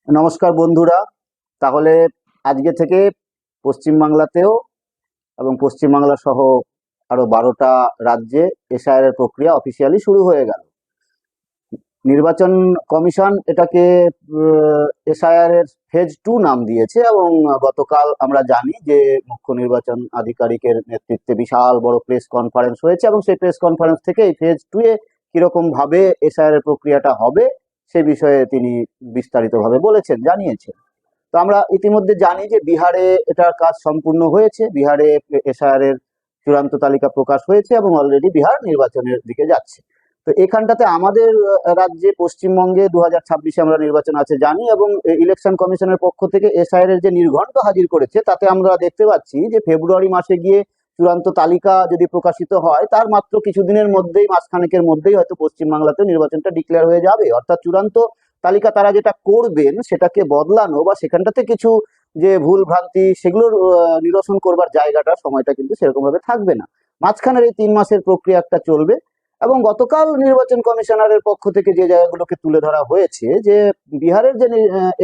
নমস্কার বন্ধুরা। তাহলে আজকে থেকে পশ্চিমবাংলাতেও এবং পশ্চিমবাংলা সহ আরো 12টা রাজ্যে এসআইআর এর প্রক্রিয়া অফিসিয়ালি শুরু হয়ে গেল। নির্বাচন কমিশন এটাকে এসআইআর এর ফেজ 2 নাম দিয়েছে এবং গতকাল আমরা জানি যে মুখ্য নির্বাচন আধিকারিকের নেতৃত্বে বিশাল বড় প্রেস কনফারেন্স হয়েছে এবং সেই প্রেস কনফারেন্স থেকে এই ফেজ 2 এ কিরকম ভাবে এসআইআর এর প্রক্রিয়াটা হবে সে বিষয়ে তিনি বিস্তারিতভাবে বলেছেন, জানিয়েছেন। তো আমরা ইতিমধ্যে জানি যে বিহারে এটার কাজ সম্পূর্ণ হয়েছে, বিহারে এসআইআর এর চূড়ান্ত তালিকা প্রকাশ হয়েছে এবং অলরেডি বিহার নির্বাচনের দিকে যাচ্ছে। তো এখানটাতে আমাদের রাজ্যে পশ্চিমবঙ্গে 2026-এ আমরা নির্বাচন আছে জানি এবং ইলেকশন কমিশনের পক্ষ থেকে এসআইআর এর যে নির্ঘণ্ট হাজির করেছে তাতে আমরা দেখতে পাচ্ছি যে ফেব্রুয়ারি মাসে গিয়ে চূড়ান্ত তালিকা যদি প্রকাশিত হয় তার মাত্র কিছুদিনের মধ্যেই, মাসখানেকের মধ্যেই হয়তো পশ্চিমবাংলাতে নির্বাচনটা ডিক্লেয়ার হয়ে যাবে। অর্থাৎ চূড়ান্ত তালিকা তারা যেটা করবেন সেটাকে বদলানো বা সেখানটাতে কিছু যে ভুল ভ্রান্তি সেগুলোর নিরসন করবার জায়গাটা, সময়টা কিন্তু সেরকম ভাবে থাকবে না। মাঝখানের এই 3 মাসের প্রক্রিয়া একটা চলবে এবং গতকাল নির্বাচন কমিশনারের পক্ষ থেকে যে জায়গাগুলোকে তুলে ধরা হয়েছে যে বিহারের যে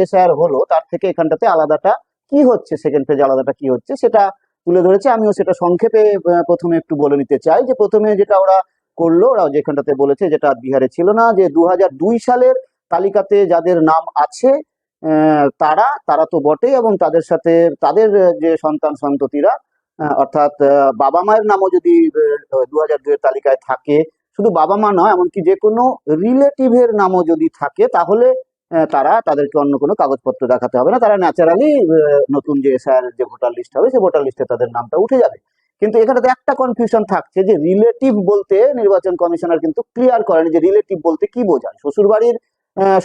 এসআইআর হলো তার থেকে এখানটাতে আলাদাটা কি হচ্ছে, সেকেন্ড ফেজ আলাদাটা কি হচ্ছে সেটা তুলে ধরেছে। আমিও সেটা সংক্ষেপে প্রথমে একটু বলে নিতে চাই যে প্রথমে যেটা ওরা করলো, ওরা যেখানটাতে বলেছে যেটা বিহারে ছিল না, যে 2002 সালের তালিকাতে যাদের নাম আছে তারা তারা তো বটেই এবং তাদের সাথে তাদের যে সন্তান সন্ততিরা, অর্থাৎ বাবা মায়ের নামও যদি 2002 এর তালিকায় থাকে, শুধু বাবা মা নয় এমনকি যে কোনো রিলেটিভের নামও যদি থাকে তাহলে তারা তাদেরকে অন্য কোনো কাগজপত্র দেখাতে হবে না, তারা ন্যাচারালি নতুন যে এসআইআর যে ভোটার লিস্ট হবে সেই ভোটার লিস্টে তাদের নামটা উঠে যাবে। কিন্তু এখানে তো একটা কনফিউশন থাকছে যে রিলেটিভ বলতে নির্বাচন কমিশনার কিন্তু ক্লিয়ার করেন যে রিলেটিভ বলতে কি বোঝায়। শ্বশুরবাড়ির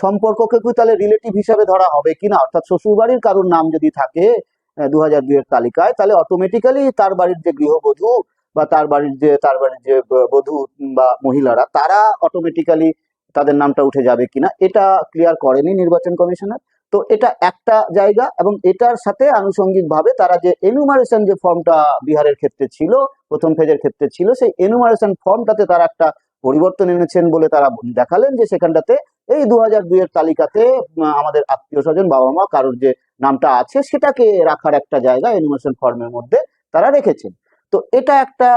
সম্পর্ককে কি তাহলে রিলেটিভ হিসাবে ধরা হবে কিনা? অর্থাৎ শ্বশুরবাড়ির কারোর নাম যদি থাকে 2002 এর তালিকায় তাহলে অটোমেটিক্যালি তার বাড়ির যে গৃহবধূ বা তার বাড়ির যে বধূ বা মহিলারা তারা অটোমেটিক্যালি তাদের নামটা উঠে যাবে কিনা এটা ক্লিয়ার করেনি নির্বাচন কমিশনার। তো এটা একটা জায়গা এবং এটার সাথে আনুষঙ্গিক ভাবে তারা যে এনুমারেশন যে ফর্মটা বিহারের ক্ষেত্রে ছিল, প্রথম ফেজের ক্ষেত্রে ছিল, সেই এনুমারেশন ফর্মটাতে তারা একটা পরিবর্তন এনেছেন বলে তারা দেখালেন যে সেখানটাতে এই 2002 এর তালিকাতে আমাদের আত্মীয় স্বজন বাবা মা কারোর যে নামটা আছে সেটাকে রাখার একটা জায়গা এনুমারেশন ফর্মের মধ্যে তারা রেখেছেন। তো এটা একটা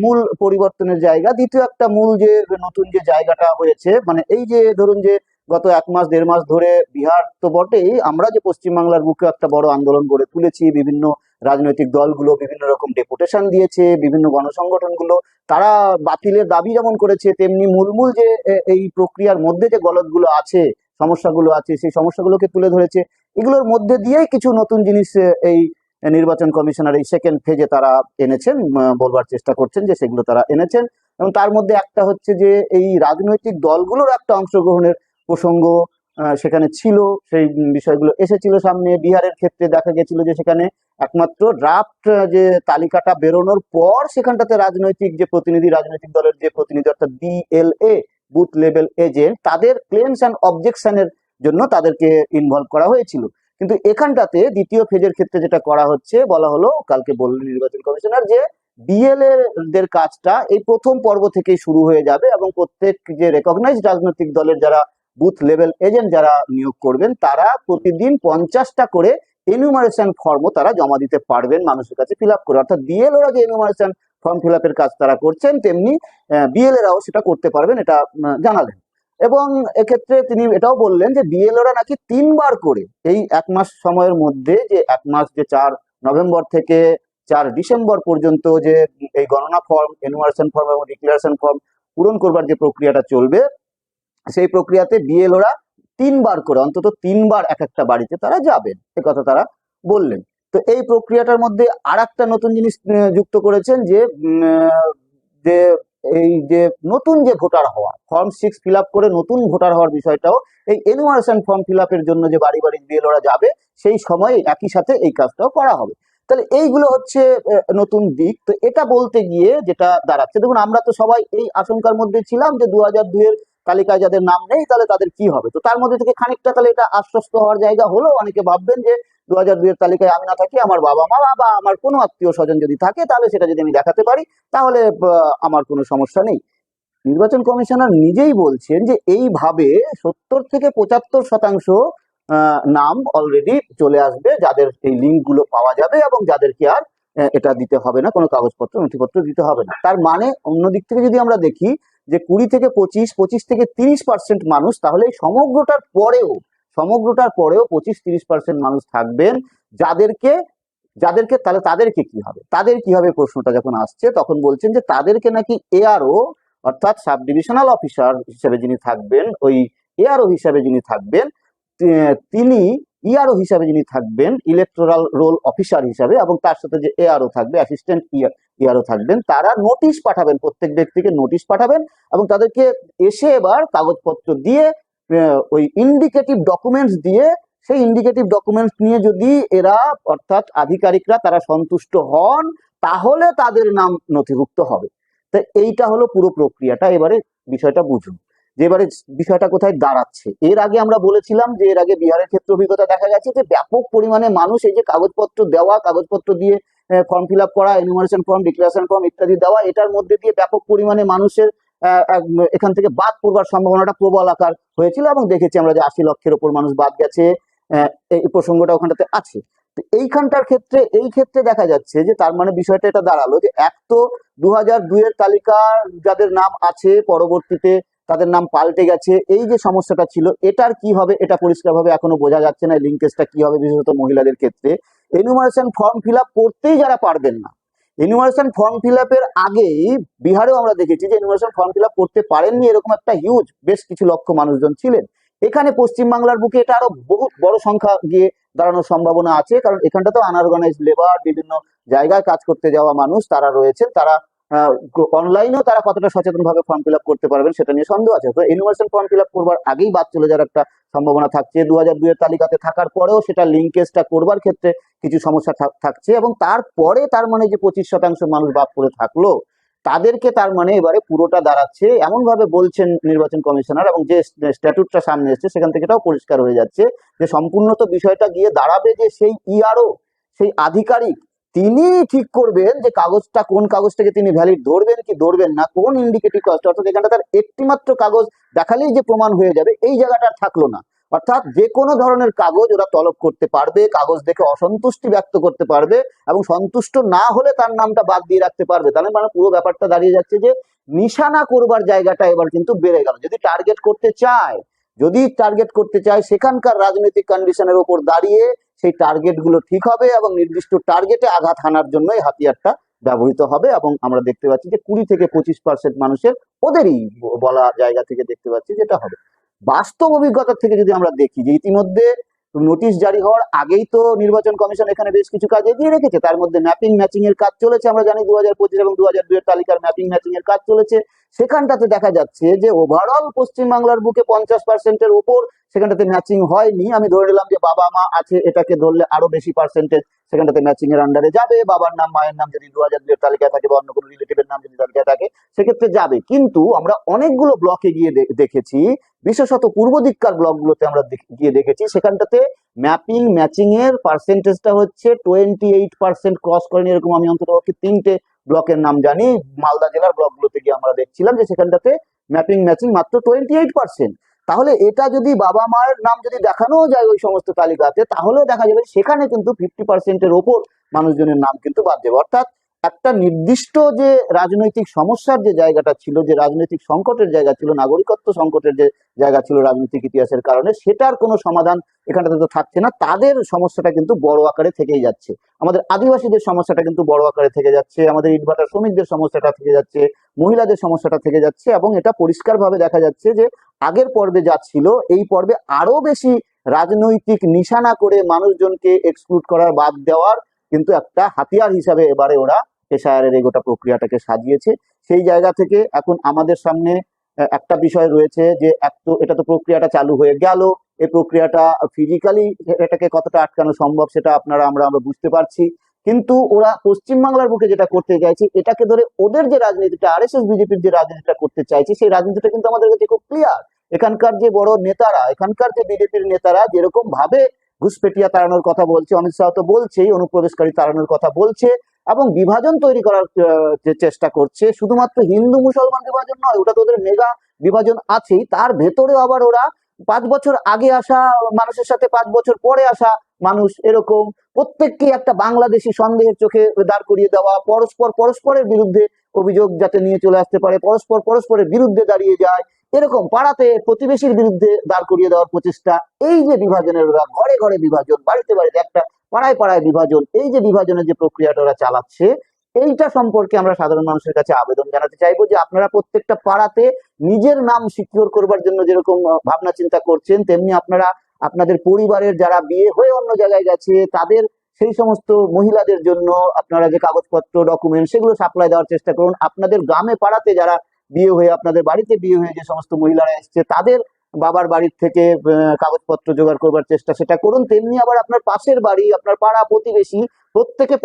মূল পরিবর্তনের জায়গা। দ্বিতীয় একটা মূল যে নতুন যে জায়গাটা হয়েছে, মানে এই যে ধরুন যে গত 1 মাস 1.5 মাস ধরে বিহার তো বটেই, আমরা যে পশ্চিমবাংলার বুকে একটা বড় আন্দোলন গড়ে তুলেছি, বিভিন্ন রাজনৈতিক দলগুলো বিভিন্ন রকম ডেপুটেশন দিয়েছে, বিভিন্ন গণসংগঠনগুলো তারা বাতিলের দাবি যেমন করেছে, তেমনি মূল যে এই প্রক্রিয়ার মধ্যে যে গলদগুলো আছে, সমস্যাগুলো আছে, সেই সমস্যাগুলোকে তুলে ধরেছে। এগুলোর মধ্যে দিয়েই কিছু নতুন জিনিস এই নির্বাচন কমিশনার এই সেকেন্ড ফেজে তারা এনেছেন, বলবার চেষ্টা করছেন যে সেগুলো তারা এনেছেন। এবং তার মধ্যে একটা হচ্ছে যে এই রাজনৈতিক দলগুলোর একটা অংশগ্রহণের প্রসঙ্গ সেখানে ছিল, সেই বিষয়গুলো এসেছিল সামনে। বিহারের ক্ষেত্রে দেখা গেছিল যে সেখানে একমাত্র ড্রাফট যে তালিকাটা বেরোনোর পর সেখানটাতে রাজনৈতিক দলের যে প্রতিনিধি অর্থাৎ বিএলএ, বুথ লেভেল এজেন্ট, তাদের ক্লেমস অ্যান্ড অবজেকশনের জন্য তাদেরকে ইনভলভ করা হয়েছিল। কিন্তু এখানটাতে দ্বিতীয় ফেজের ক্ষেত্রে যেটা করা হচ্ছে, বলা হলো, কালকে বললেন নির্বাচন কমিশনার যে বিএলএ দের কাজটা এই প্রথম পর্ব থেকেই শুরু হয়ে যাবে এবং প্রত্যেক যে রেকগনাইজড রাজনৈতিক দলের যারা বুথ লেভেল এজেন্ট যারা নিয়োগ করবেন তারা প্রতিদিন 50টা করে এনুমারেশন ফর্মও তারা জমা দিতে পারবেন মানুষের কাছে ফিল আপ করে। অর্থাৎ বিএলওরা যে এনুমারেশন ফর্ম ফিল আপের কাজ তারা করছেন তেমনি বিএলএরাও সেটা করতে পারবেন, এটা জানালেন। এবং এক্ষেত্রে তিনি এটাও বললেন যে বিএলওরা নাকি 3বার করে এই 1 মাস সময়ের মধ্যে, যে 1 মাস যে 4 নভেম্বর থেকে 4 ডিসেম্বর পর্যন্ত যে এই গণনা ফর্ম, এনুমারেশন ফর্ম এবং ডিক্লারেশন ফর্ম পূরণ করবার যে প্রক্রিয়াটা চলবে, সেই প্রক্রিয়াতে বিএলওরা 3বার করে, অন্তত 3বার এক একটা বাড়িতে তারা যাবেন, এ কথা তারা বললেন। তো এই প্রক্রিয়াটার মধ্যে আর একটা নতুন জিনিস যুক্ত করেছেন যে যে এই যে নতুন যে ভোটার হওয়া, ফর্ম 6 ফিল আপ করে নতুন ভোটার হওয়ার বিষয়টাও এই এনুমারেশন ফর্ম ফিল আপের জন্য যে বাড়ি বাড়ি বিএলওরা যাবে সেই সময় একই সাথে এই কাজটাও করা হবে। তাহলে এইগুলো হচ্ছে নতুন দিক। তো এটা বলতে গিয়ে যেটা দাঁড়াচ্ছে, দেখুন আমরা তো সবাই এই আশঙ্কার মধ্যে ছিলাম যে 2002 এর তালিকায় যাদের নাম নেই তাহলে তাদের কি হবে। তো তার মধ্যে থেকে খানিকটা তাহলে এটা আশ্বস্ত হওয়ার জায়গা হলো। অনেকে ভাববেন যে 2002 এর তালিকায় আমি না থাকি, আমার বাবা মা বা আমার কোনো আত্মীয় স্বজন যদি থাকে তাহলে সেটা যদি আমি দেখাতে পারি তাহলে আমার কোনো সমস্যা নেই। নির্বাচন কমিশনার নিজেই বলছেন যে এইভাবে 70 থেকে 75% নাম অলরেডি চলে আসবে, যাদের এই লিঙ্ক গুলো পাওয়া যাবে এবং যাদেরকে আর এটা দিতে হবে না, কোনো কাগজপত্র নথিপত্র দিতে হবে না। তার মানে অন্যদিক থেকে যদি আমরা দেখি যে 20 থেকে 25, 25 থেকে 30% মানুষ, তাহলে এই সমগ্রটার পরেও 25-30% মানুষ থাকবেন যাদেরকে যাদেরকে তাহলে তাদেরকে কি হবে, প্রশ্নটা যখন আসছে তখন বলছেন যে তাদেরকে নাকি এআরও অর্থাৎ সাব ডিভিশনাল অফিসার হিসেবে যিনি থাকবেন, ওই এআরও হিসাবে যিনি থাকবেন, তিনি ইআরও হিসাবে যিনি থাকবেন, ইলেকটোরাল রোল অফিসার হিসাবে, এবং তার সাথে যে এআরও থাকবে, অ্যাসিস্ট্যান্ট ইআরও থাকবেন, তারা নোটিশ পাঠাবেন, প্রত্যেক ব্যক্তিকে নোটিশ পাঠাবেন এবং তাদেরকে এসে এবার কাগজপত্র দিয়ে ওই ইন্ডিকেটিভ ডকুমেন্টস দিয়ে, সেই ইন্ডিকেটিভ ডকুমেন্টস নিয়ে যদি এরা অর্থাৎ আধিকারিকরা তারা সন্তুষ্ট হন, তাহলে তাদের নাম নথিভুক্ত হবে। তো এইটা হলো পুরো প্রক্রিয়াটা। এবারে বিষয়টা বুঝুন যে এবারে বিষয়টা কোথায় দাঁড়াচ্ছে। এর আগে আমরা বলেছিলাম যে এর আগে বিহারের ক্ষেত্রে অভিজ্ঞতা দেখা গেছে যে ব্যাপক পরিমাণে মানুষ এই যে কাগজপত্র দেওয়া, কাগজপত্র দিয়ে ফর্ম ফিল আপ করা, এনুমারেশন ফর্ম, ডিক্লারেশন ফর্ম ইত্যাদি দেওয়া, এটার মধ্যে দিয়ে ব্যাপক পরিমাণে মানুষের এখান থেকে বাদ পড়বার সম্ভাবনাটা প্রবল আকার হয়েছিল এবং দেখেছি আমরা যে 80 লক্ষের ওপর মানুষ বাদ গেছে। এই প্রসঙ্গটা ওখানটাতে আছে। তো এই ক্ষেত্রে দেখা যাচ্ছে যে তার মানে বিষয়টা এটা দাঁড়ালো যে এক তো 2002 এর তালিকা যাদের নাম আছে পরবর্তীতে তাদের নাম পাল্টে গেছে, এই যে সমস্যাটা ছিল এটার কি হবে এটা পরিষ্কারভাবে এখনো বোঝা যাচ্ছে না। লিঙ্কেজটা কি হবে, বিশেষত মহিলাদের ক্ষেত্রে এনুমারেশন ফর্ম ফিল আপ করতেই যারা পারবেন না, এনুমারেশন ফর্ম ফিল আপের আগেই বিহারেও আমরা দেখেছি যে এনুমারেশন ফর্ম ফিল আপ করতে পারেননি এরকম একটা হিউজ বেশ কিছু লক্ষ মানুষজন ছিলেন। এখানে পশ্চিমবাংলার বুকে এটা আরো বহু বড় সংখ্যা গিয়ে দাঁড়ানোর সম্ভাবনা আছে, কারণ এখানটাতেও আনঅর্গানাইজ লেবার, বিভিন্ন জায়গায় কাজ করতে যাওয়া মানুষ তারা রয়েছেন, তারা অনলাইনেও তারা কতটা সচেতন ভাবে ফর্ম ফিল আপ করতে পারবেন সেটা নিয়ে সন্দেহ আছে। তো এনুমারেশন ফর্ম ফিল আপ করবার আগেই বাদ চলে যাওয়ার একটা সম্ভাবনা থাকছে। 2002 এর তালিকাতে থাকার পরেও সেটা লিঙ্কেজটা করবার ক্ষেত্রে কিছু সমস্যা থাকছে, এবং তারপরে তার মানে যে 25% মানুষ বাদ পড়ে থাকলো তাদেরকে তার মানে এবারে পুরোটা দাঁড়াচ্ছে এমন ভাবে বলছেন নির্বাচন কমিশনার, এবং যে স্ট্যাটুটটা সামনে এসছে সেখান থেকে এটাও পরিষ্কার হয়ে যাচ্ছে যে সম্পূর্ণ তো বিষয়টা গিয়ে দাঁড়াবে যে সেই ইআরও, সেই আধিকারিক, তিনি ঠিক করবেন যে কাগজটা কোন কাগজটাকে তিনি ভ্যালিড ধরবেন কি ধরবেন না, কোন ইন্ডিকেটিভ কাগজ, অর্থাৎ এখানটা তার একটি মাত্র কাগজ দেখালেই যে প্রমাণ হয়ে যাবে এই জায়গাটা থাকলো না। অর্থাৎ যে কোনো ধরনের কাগজ ওরা তলব করতে পারবে, কাগজ দেখে অসন্তুষ্টি ব্যক্ত করতে পারবে এবং সন্তুষ্ট না হলে তার নামটা বাদ দিয়ে রাখতে পারবে। তাহলে মানে পুরো ব্যাপারটা দাঁড়িয়ে যাচ্ছে যে নিশানা করবার জায়গাটা এবার কিন্তু বেড়ে গেল। যদি টার্গেট করতে চায় সেখানকার রাজনৈতিক কন্ডিশনের উপর দাঁড়িয়ে সেই টার্গেট গুলো ঠিক হবে এবং নির্দিষ্ট টার্গেটে আঘাত হানার জন্য এই হাতিয়ারটা ব্যবহৃত হবে। এবং আমরা দেখতে পাচ্ছি যে 20 থেকে 25% মানুষের ওদেরই বলা জায়গা থেকে দেখতে পাচ্ছি যেটা হবে। বাস্তব অভিজ্ঞতা থেকে যদি আমরা দেখি যে ইতিমধ্যে নোটিশ জারি হওয়ার আগেই তো নির্বাচন কমিশন এখানে বেশ কিছু কাজ এগিয়ে রেখেছে, তার মধ্যে ম্যাপিং ম্যাচিং এর কাজ চলেছে। আমরা জানি 2025 এবং 2002 এর তালিকার ম্যাপিং ম্যাচিং এর কাজ চলেছে। সেখানটাতে দেখা যাচ্ছে যে ওভারঅল পশ্চিমবাংলার বুকে 50%-এর উপর সেখানটাতে ম্যাচিং হয়নি। আমি ধরে নিলাম যে বাবা মা আছে, এটাকে ধরলে আরো বেশি পার্সেন্টেজ সেখানটাতে ম্যাচিং এর আন্ডারে যাবে। বাবার নাম মায়ের নাম যদি 2002 এর তালিকায় থাকে বা অন্য কোনো রিলেটিভের নাম যদি তালিকায় থাকে সেক্ষেত্রে যাবে। কিন্তু আমরা অনেকগুলো ব্লকে গিয়ে দেখেছি, বিশেষত পূর্ব দিককার ব্লকগুলোতে আমরা গিয়ে দেখেছি সেখানটাতে ম্যাপিং ম্যাচিং এর পার্সেন্টেজটা হচ্ছে 28% ক্রস করেনি। এরকম আমি অন্তত 3টে ব্লকের নাম জানি। মালদা জেলার ব্লকগুলোতে গিয়ে আমরা দেখছিলাম যে সেখানটাতে ম্যাপিং ম্যাচিং মাত্র 28%। তাহলে এটা যদি বাবা মায়ের নাম যদি দেখানো যায় ওই সমস্ত তালিকাতে, তাহলে দেখা যাবে সেখানে কিন্তু 50%-এর ওপর মানুষজনের নাম কিন্তু বাদ যাবে। অর্থাৎ একটা নির্দিষ্ট যে রাজনৈতিক সমস্যার যে জায়গাটা ছিল, যে রাজনৈতিক সংকটের জায়গা ছিল, নাগরিকত্ব সংকটের যে জায়গা ছিল রাজনৈতিক ইতিহাসের কারণে, সেটার কোনো সমাধান এখানটাতে তো থাকছে না। তাদের সমস্যাটা কিন্তু বড় আকারে থেকেই যাচ্ছে। আমাদের আদিবাসীদের সমস্যাটা কিন্তু বড় আকারে থেকে যাচ্ছে, আমাদের ইটভাটার শ্রমিকদের সমস্যাটা থেকে যাচ্ছে, মহিলাদের সমস্যাটা থেকে যাচ্ছে। এবং এটা পরিষ্কারভাবে দেখা যাচ্ছে যে আগের পর্বে যা ছিল এই পর্বে আরো বেশি রাজনৈতিক নিশানা করে মানুষজনকে এক্সক্লুড করার, বাদ দেওয়ার কিন্তু একটা হাতিয়ার হিসাবে এবারে ওরা এসআইআর এই গোটা প্রক্রিয়াটাকে সাজিয়েছে। সেই জায়গা থেকে এখন আমাদের সামনে একটা বিষয় রয়েছে যে এটা তো প্রক্রিয়াটা চালু হয়ে গেল, এই প্রক্রিয়াটা ফিজিক্যালি এটাকে কতটা আটকানো সম্ভব সেটা আমরা বুঝতে পারছি। কিন্তু ওরা পশ্চিমবাংলার বুকে যেটা করতে চাইছে এটাকে ধরে ওদের যে রাজনীতিটা, আরএসএস বিজেপির যে রাজনীতিটা করতে চাইছে সেই রাজনীতিটা কিন্তু আমাদের কাছে খুব ক্লিয়ার। এখানকার যে বড় নেতারা, এখানকার যে বিজেপির নেতারা যেরকম ভাবে ঘুষপেটিয়া তাড়ানোর কথা বলছে, অমিত শাহ তো বলছেই অনুপ্রবেশকারী তাড়ানোর কথা বলছে এবং বিভাজন তৈরি করার যে চেষ্টা করছে, শুধুমাত্র হিন্দু মুসলমান বিভাজন নয়, ওটা তো ওদের মেগা বিভাজন আছেই, তার ভেতরে আবার ওরা 5 বছর আগে আসা মানুষের সাথে 5 বছর পরে আসা মানুষ, এরকম প্রত্যেককে একটা বাংলাদেশি সন্দেহের চোখে দাঁড় করিয়ে দেওয়া, পরস্পরের বিরুদ্ধে অভিযোগ যাতে নিয়ে চলে আসতে পারে, পরস্পরের বিরুদ্ধে দাঁড়িয়ে যায়, এরকম পাড়াতে প্রতিবেশীর বিরুদ্ধে দাঁড় করিয়ে দেওয়ার প্রচেষ্টা, এই যে বিভাজনের, ওরা ঘরে ঘরে বিভাজন, বাড়িতে বাড়িতে একটা, পাড়ায় পাড়ায় বিভাজন, এই যে বিভাজনের যে প্রক্রিয়াটা ওরা চালাচ্ছে, এইটা সম্পর্কে আমরা সাধারণ মানুষের কাছে আবেদন জানাতে চাইবো যে আপনারা প্রত্যেকটা পাড়াতে নিজের নাম সিকিউর করবার জন্য যেরকম ভাবনা চিন্তা করছেন, তেমনি আপনারা আপনাদের পরিবারের যারা বিয়ে হয়ে অন্য জায়গায় গেছে তাদের, সেই সমস্ত মহিলাদের জন্য আপনারা যে কাগজপত্র ডকুমেন্ট সেগুলো সাপ্লাই দেওয়ার চেষ্টা করুন। আপনাদের গ্রামে পাড়াতে যারা বিয়ে হয়ে, আপনাদের বাড়িতে বিয়ে হয়ে যে সমস্ত মহিলারা এসছে তাদের বাবার বাড়ির থেকে কাগজপত্র জোগাড় করবার চেষ্টা সেটা করুন। তেমনি আবার আপনার পাশের বাড়ি, আপনার পাড়া প্রতিবেশী প্রত্যেকে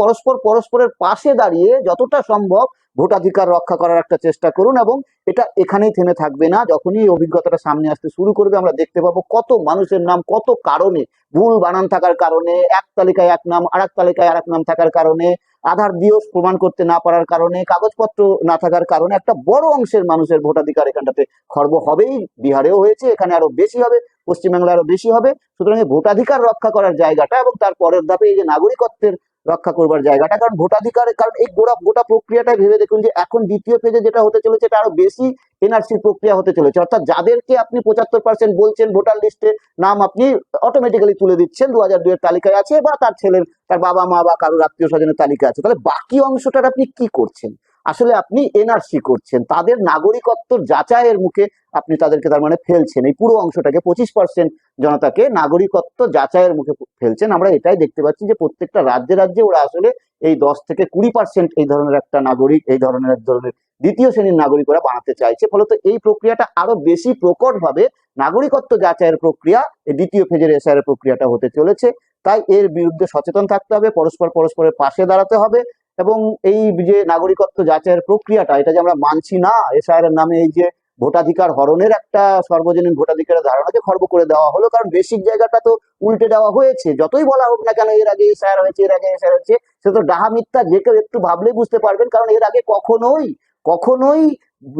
পরস্পরের পাশে দাঁড়িয়ে যতটা সম্ভব ভোটাধিকার রক্ষা করার একটা চেষ্টা করুন। এবং এটা এখানেই থেমে থাকবে না, যখনই এই অভিজ্ঞতাটা সামনে আসতে শুরু করবে আমরা দেখতে পাবো কত মানুষের নাম কত কারণে, ভুল বানান থাকার কারণে, এক তালিকায় এক নাম আর এক তালিকায় আর এক নাম থাকার কারণে, আধার দিয়েও প্রমাণ করতে না পারার কারণে, কাগজপত্র না থাকার কারণে একটা বড় অংশের মানুষের ভোটাধিকার এখানটাতে খর্ব হবেই। বিহারেও হয়েছে, এখানে আরো বেশি হবে, পশ্চিমবাংলায় আরো বেশি হবে। সুতরাং এই ভোটাধিকার রক্ষা করার জায়গাটা এবং তার পরের ধাপে এই যে নাগরিকত্বের রক্ষা করবার জায়গাটা, কারণ ভোটাধিকারের, কারণ এই গোটা প্রক্রিয়াটা ভেবে দেখুন যে এখন দ্বিতীয় পেজে যেটা হতে চলেছে এটা আরো বেশি এনআরসি প্রক্রিয়া হতে চলেছে। অর্থাৎ যাদেরকে আপনি 75% বলছেন ভোটার লিস্টে নাম আপনি অটোমেটিক্যালি তুলে দিচ্ছেন, 2002 এর তালিকায় আছে, বা তার ছেলের, তার বাবা মা বা কারোর আত্মীয় স্বজনের তালিকা আছে, তাহলে বাকি অংশটার আপনি কি করছেন? আসলে আপনি এনআরসি করছেন, তাদের নাগরিকত্ব যাচাইয়ের মুখে আপনি তাদেরকে তার মানে ফেলছেন, এই পুরো অংশটাকে 25% জনতাকে নাগরিকত্ব যাচাইয়ের মুখে ফেলছেন। আমরা এটাই দেখতে পাচ্ছি যে প্রত্যেকটা রাজ্যে রাজ্যে ওরা আসলে এই 10 থেকে 20% এই ধরনের একটা নাগরিক, এই ধরনের এক ধরনের দ্বিতীয় শ্রেণীর নাগরিক ওরা বানাতে চাইছে। ফলত এই প্রক্রিয়াটা আরো বেশি প্রকট ভাবে নাগরিকত্ব যাচাইয়ের প্রক্রিয়া, এই দ্বিতীয় ফেজের এসআইআর প্রক্রিয়াটা হতে চলেছে। তাই এর বিরুদ্ধে সচেতন থাকতে হবে, পরস্পরের পাশে দাঁড়াতে হবে। এবং এই যে নাগরিকত্ব যাচাইয়ের প্রক্রিয়াটা, এটা যে আমরা মানছি না, এসআইআর এর নামে এই যে ভোটাধিকার হরণের একটা সর্বজনীন ভোটাধিকারের ধারণাকে খর্ব করে দেওয়া হলো, কারণ বেসিক জায়গাটা তো উল্টে দেওয়া হয়েছে। যতই বলা হোক না কেন এর আগে এসআইআর হয়েছে, এর আগে এসআইআর হয়েছে, সে তো ডাহা মিথ্যা, যে কেউ একটু ভাবলেই বুঝতে পারবেন। কারণ এর আগে কখনোই কখনোই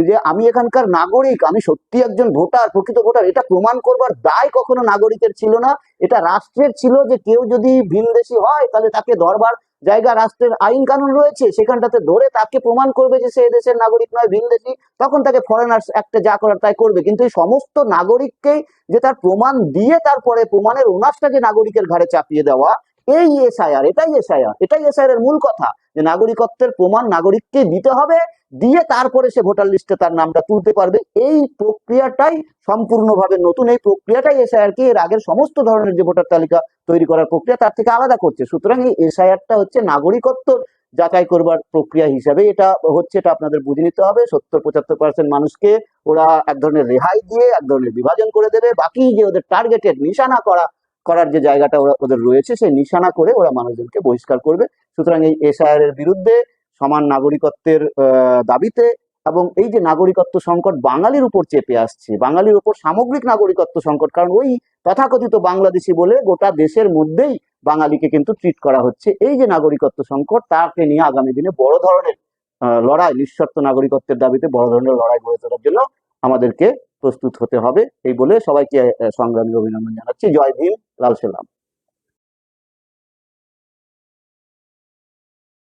যে আমি এখানকার নাগরিক, আমি সত্যি একজন ভোটার, প্রকৃত ভোটার, এটা প্রমাণ করবার দায় কখনো নাগরিকের ছিল না। এটা রাষ্ট্রের ছিল, যে কেউ যদি ভিনদেশী হয় তাহলে তাকে ধরবার জায়গা, রাষ্ট্রের আইন কানুন রয়েছে, সেখানটাতে ধরে তাকে প্রমাণ করবে যে সে এদেশের নাগরিক নয়, ভিনদেশী, তখন তাকে ফরেনার্স অ্যাক্টে যা করার তাই করবে। কিন্তু এই সমস্ত নাগরিককেই যে তার প্রমাণ দিয়ে তারপরে প্রমাণের ওনাসটাকে নাগরিকের ঘাড়ে চাপিয়ে দেওয়া, এই এসআইআর, এটাই এসআইআর এর মূল কথা, যে নাগরিকত্বের প্রমাণ নাগরিককে দিতে হবে, দিয়ে তারপরে সে ভোটার লিস্টে তার নামটা তুলতে পারবে। এই প্রক্রিয়াটাই সম্পূর্ণভাবে নতুন, এই প্রক্রিয়াটাই এসআইআর কে এর আগের সমস্ত ধরনের যে ভোটার তালিকা তৈরি করার প্রক্রিয়া তার থেকে আলাদা করছে। সুতরাং এই এসআইআরটা হচ্ছে নাগরিকত্ব যাচাই করবার প্রক্রিয়া হিসাবে এটা হচ্ছে, এটা আপনাদের বুঝে নিতে হবে। 70-75% মানুষকে ওরা এক ধরনের রেহাই দিয়ে এক ধরনের বিভাজন করে দেবে, বাকি যে ওদের টার্গেটেড নিশানা করার যে জায়গাটা ওদের রয়েছে, সেই নিশানা করে ওরা মানুষজনকে বহিষ্কার করবে। সুতরাং এই এসআইআর এর বিরুদ্ধে, সমান নাগরিকত্বের দাবিতে, এবং এই যে নাগরিকত্ব সংকট বাঙালির উপর চেপে আসছে, বাঙালির উপর সামগ্রিক নাগরিকত্ব সংকট, কারণ ওই তথাকথিত বাংলাদেশি বলে গোটা দেশের মধ্যেই বাঙালিকে কিন্তু ট্রিট করা হচ্ছে, এই যে নাগরিকত্ব সংকট, তাকে নিয়ে আগামী দিনে বড় ধরনের লড়াই, নিঃশর্ত নাগরিকত্বের দাবিতে বড় ধরনের লড়াই গড়ে তোলার জন্য আমাদেরকে প্রস্তুত হতে হবে। এই বলে সবাইকে সংগ্রামী অভিনন্দন জানাচ্ছি। জয় ভীম, লাল সেলাম।